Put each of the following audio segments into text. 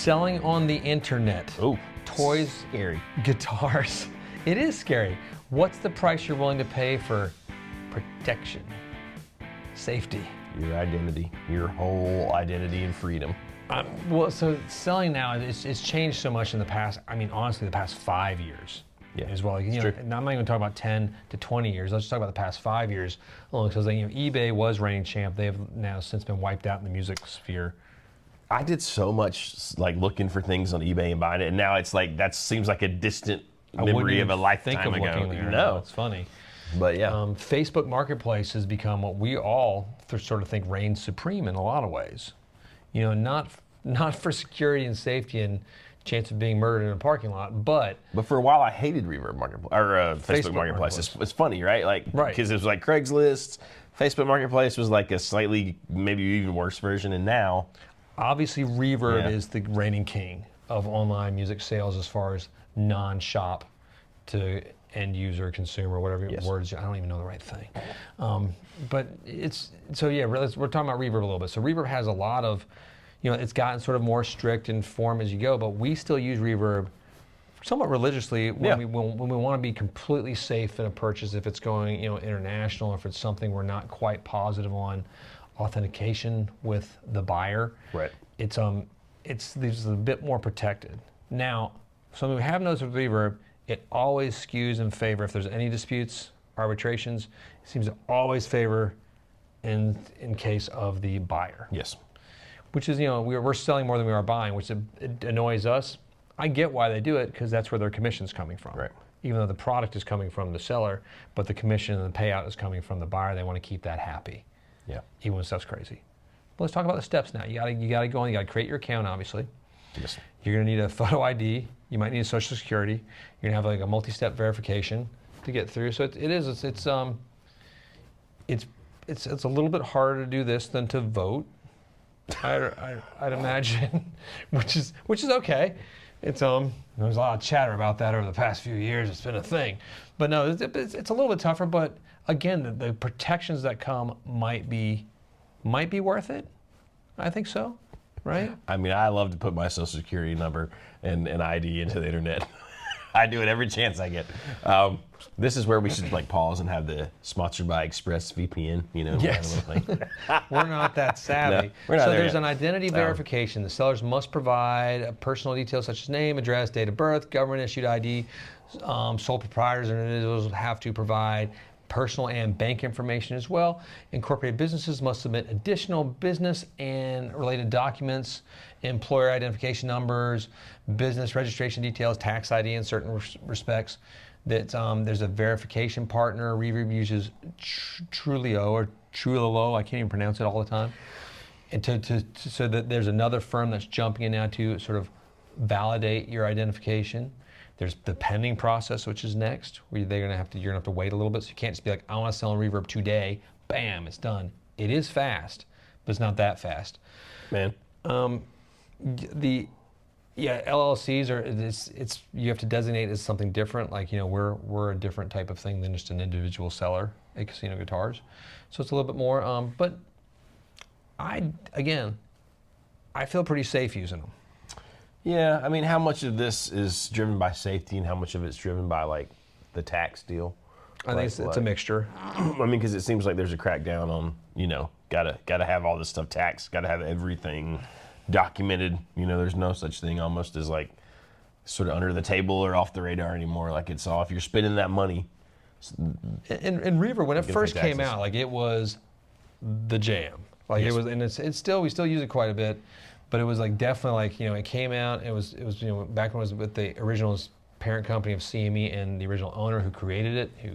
Selling on the internet. Oh, Toys, scary. guitars. It is scary. What's the price you're willing to pay for protection, safety? Your identity, your whole identity and freedom. Well, so selling now, it's changed so much in the past. I mean, honestly, the past 5 years. Yeah, as well. You know, and I'm not even talking about 10 to 20 years. Let's just talk about the past 5 years. Because eBay was reigning champ. They have now since been wiped out in the music sphere. I did so much like looking for things on eBay and buying it, and now it's like that seems like a distant memory of a lifetime ago. No, it's funny. But yeah, Facebook Marketplace has become what we all sort of think reigns supreme in a lot of ways. You know, not for security and safety and chance of being murdered in a parking lot, but for a while I hated Reverb Marketplace or Facebook Marketplace. It's funny, right? Like, because it was like Craigslist. Facebook Marketplace was like a slightly, maybe even worse version, and now obviously Reverb is the reigning king of online music sales as far as non-shop to end user, consumer, whatever words. I don't even know the right thing. But it's so yeah. We're talking about Reverb a little bit. So Reverb has a lot of. You know, it's gotten sort of more strict in form as you go, but we still use Reverb somewhat religiously when we want to be completely safe in a purchase. If it's going, international, if it's something we're not quite positive on authentication with the buyer, right? It's a bit more protected. Now, something we have noticed with Reverb, it always skews in favor. If there's any disputes, arbitrations, it seems to always favor in case of the buyer. Yes. Which is, we're selling more than we are buying, which it annoys us. I get why they do it, because that's where their commission's coming from. Right. Even though the product is coming from the seller, but the commission and the payout is coming from the buyer, they want to keep that happy. Yeah. Even when stuff's crazy. But let's talk about the steps now. You gotta go on, you gotta create your account, obviously. Yes. You're gonna need a photo ID. You might need a social security. You're gonna have like a multi-step verification to get through. So it's a little bit harder to do this than to vote. I'd imagine, which is okay. It's there's a lot of chatter about that over the past few years. It's been a thing, but no, it's a little bit tougher. But again, the protections that come might be worth it. I think so, right? I mean, I love to put my social security number and ID into the internet. I do it every chance I get. This is where we should like pause and have the sponsored by ExpressVPN. Yes. We're not that savvy. No, we're not so there there's yet. an identity verification. The sellers must provide personal details such as name, address, date of birth, government-issued ID. Sole proprietors and individuals have to provide personal and bank information as well. Incorporated businesses must submit additional business and related documents, employer identification numbers, business registration details, tax ID in certain respects. There's a verification partner. Reverb uses Trulio or Trulilo. I can't even pronounce it all the time. And so that there's another firm that's jumping in now to sort of validate your identification. There's the pending process, which is next, where you're gonna have to wait a little bit. So you can't just be like, I want to sell on Reverb today. Bam, it's done. It is fast, but it's not that fast. Man. LLCs are you have to designate as something different. Like we're a different type of thing than just an individual seller at Casino Guitars, so it's a little bit more. But I feel pretty safe using them. Yeah, I mean, how much of this is driven by safety and how much of it's driven by like the tax deal? I think it's a mixture. I mean, because it seems like there's a crackdown on gotta have all this stuff taxed, gotta have everything documented. There's no such thing almost as like sort of under the table or off the radar anymore. Like it's all if you're spending that money. And Reverb, when it first came out, like it was the jam. Like it was, and it's still, we still use it quite a bit. But it was like definitely like, it came out, it was back when it was with the original parent company of CME and the original owner who created it, who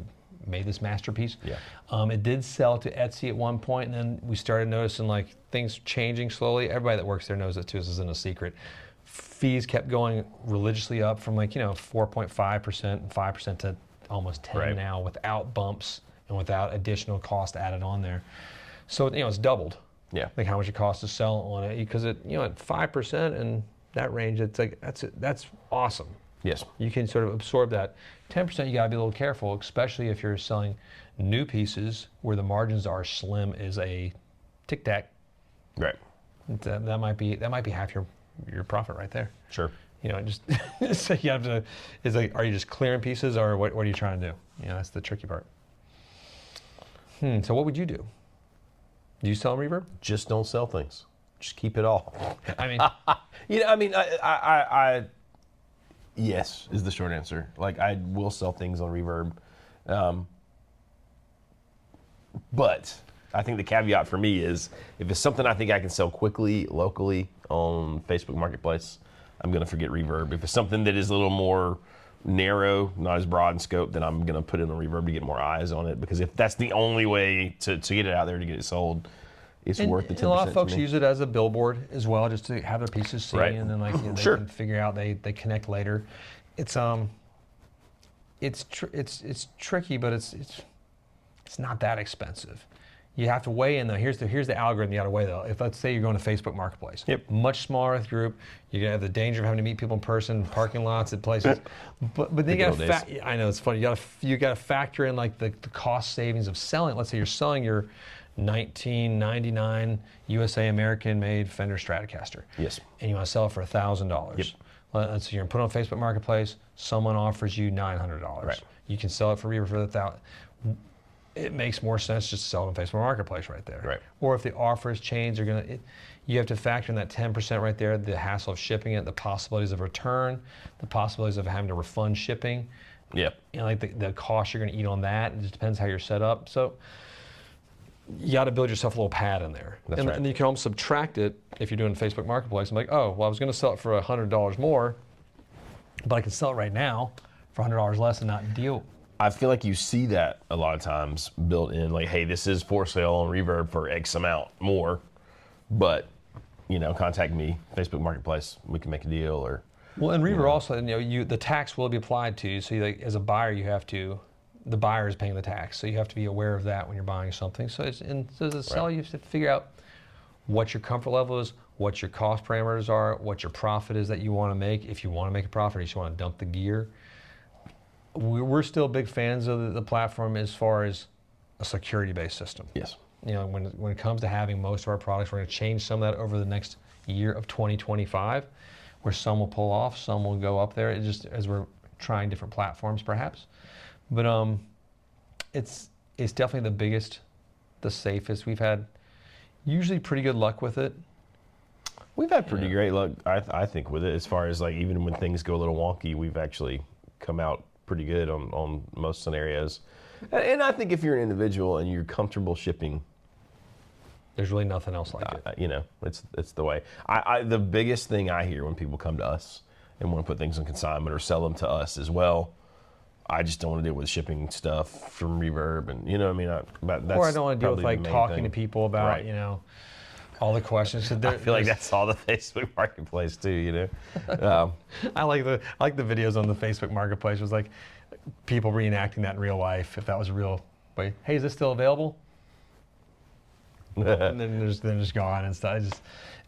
made this masterpiece. Yeah. It did sell to Etsy at one point, and then we started noticing like things changing slowly. Everybody that works there knows it too, this isn't a secret. Fees kept going religiously up from like, 4.5% and 5% to almost 10 now without bumps and without additional cost added on there. So, it's doubled. Yeah, like how much it costs to sell on it, because at 5% and that range, it's like that's awesome. Yes, you can sort of absorb that. 10%, you gotta be a little careful, especially if you're selling new pieces where the margins are slim as a tic tac. Right. That might be half your profit right there. Sure. You know, just so you have to. It's like, are you just clearing pieces, or what are you trying to do? You know, that's the tricky part. So what would you do? Do you sell Reverb? Just don't sell things. Just keep it all. I mean, You know, I mean, I yes is the short answer. Like, I will sell things on Reverb, but I think the caveat for me is if it's something I think I can sell quickly locally on Facebook Marketplace, I'm going to forget Reverb. If it's something that is a little more narrow, not as broad in scope, then I'm going to put it on Reverb to get more eyes on it, because if that's the only way to get it out there to get it sold, it's worth the 10%. A lot of folks use it as a billboard as well, just to have their pieces seen, and then like, you know, they can figure out they connect later. It's tricky, but it's not that expensive. You have to weigh in though. Here's the algorithm you got to weigh though. If let's say you're going to Facebook Marketplace, much smaller group, you're gonna have the danger of having to meet people in person, parking lots at places. but then you got to I know it's funny. You got to factor in like the cost savings of selling. Let's say you're selling your 1999 USA American made Fender Stratocaster. Yes. And you want to sell it for $1,000. Yep. Let's say you're gonna put it on Facebook Marketplace. Someone offers you $900. Right. You can sell it for Reverb for $1,000. It makes more sense just to sell it on Facebook Marketplace right there. Right. Or if the offers change, you have to factor in that 10% right there, the hassle of shipping it, the possibilities of return, the possibilities of having to refund shipping. Yep. You know, like the cost you're going to eat on that. It just depends how you're set up. So you got to build yourself a little pad in there. That's right. And you can almost subtract it if you're doing Facebook Marketplace. I'm like, oh, well, I was going to sell it for $100 more, but I can sell it right now for $100 less and not deal. I feel like you see that a lot of times built in, like, hey, this is for sale on Reverb for X amount more, but, you know, contact me, Facebook Marketplace, we can make a deal. Or well, and Reverb also, you know, the tax will be applied to you. So like, as a buyer, the buyer is paying the tax, so you have to be aware of that when you're buying something. So as a seller, you have to figure out what your comfort level is, what your cost parameters are, what your profit is that you want to make. If you want to make a profit, or you just want to dump the gear. We're still big fans of the platform as far as a security-based system. Yes. You know, when it comes to having most of our products, we're going to change some of that over the next year of 2025, where some will pull off, some will go up there. It just as we're trying different platforms, perhaps. But it's definitely the biggest, the safest. We've had usually pretty good luck with it. We've had pretty great luck, I think, with it, as far as like even when things go a little wonky, we've actually come out pretty good on most scenarios. And I think if you're an individual and you're comfortable shipping, there's really nothing else like it. You know, it's the way. The biggest thing I hear when people come to us and want to put things on consignment or sell them to us as well, I just don't want to deal with shipping stuff from Reverb, and you know what I mean. Or I don't want to deal with like talking to people about you know all the questions. So I feel like that's all the Facebook Marketplace too. You know, I like the videos on the Facebook Marketplace. It was like people reenacting that in real life. If that was a real way, hey, is this still available? And then they're just gone and stuff.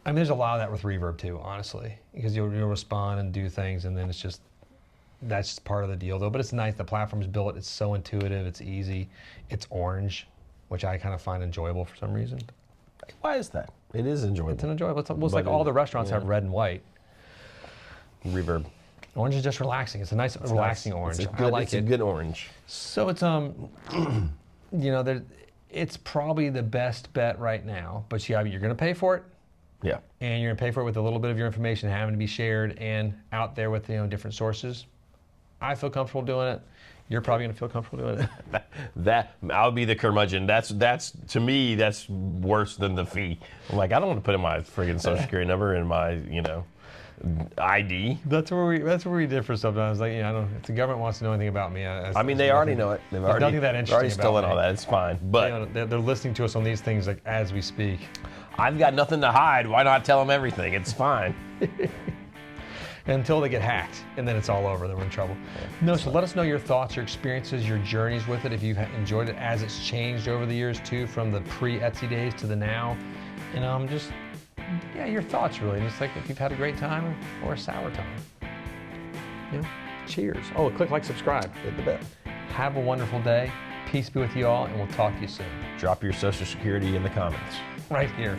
I mean, there's a lot of that with Reverb too, honestly, because you'll respond and do things, and then it's just. That's just part of the deal, though. But it's nice. The platform's built. It's so intuitive. It's easy. It's orange, which I kind of find enjoyable for some reason. Why is that? It is enjoyable. It's enjoyable. It's like all the restaurants have red and white. Reverb. Orange is just relaxing. It's a nice, relaxing orange. I like it. It's a good orange. So it's you know, it's probably the best bet right now. But you're going to pay for it. Yeah. And you're going to pay for it with a little bit of your information having to be shared and out there with different sources. I feel comfortable doing it. You're probably going to feel comfortable doing it. That I'll be the curmudgeon. That's to me that's worse than the fee. I'm like, I don't want to put in my friggin' social security number and my ID. That's where we differ sometimes. Like I don't. If the government wants to know anything about me, I mean they already know it. They've already nothing that interesting stolen all that. It's fine. But they're listening to us on these things like as we speak. I've got nothing to hide. Why not tell them everything? It's fine. Until they get hacked, and then it's all over. Then we're in trouble. No, so let us know your thoughts, your experiences, your journeys with it. If you've enjoyed it as it's changed over the years too, from the pre-Etsy days to the now, and just your thoughts really. Just like if you've had a great time or a sour time. Cheers. Oh, click like, subscribe. Hit the bell. Have a wonderful day. Peace be with you all, and we'll talk to you soon. Drop your social security in the comments. Right here.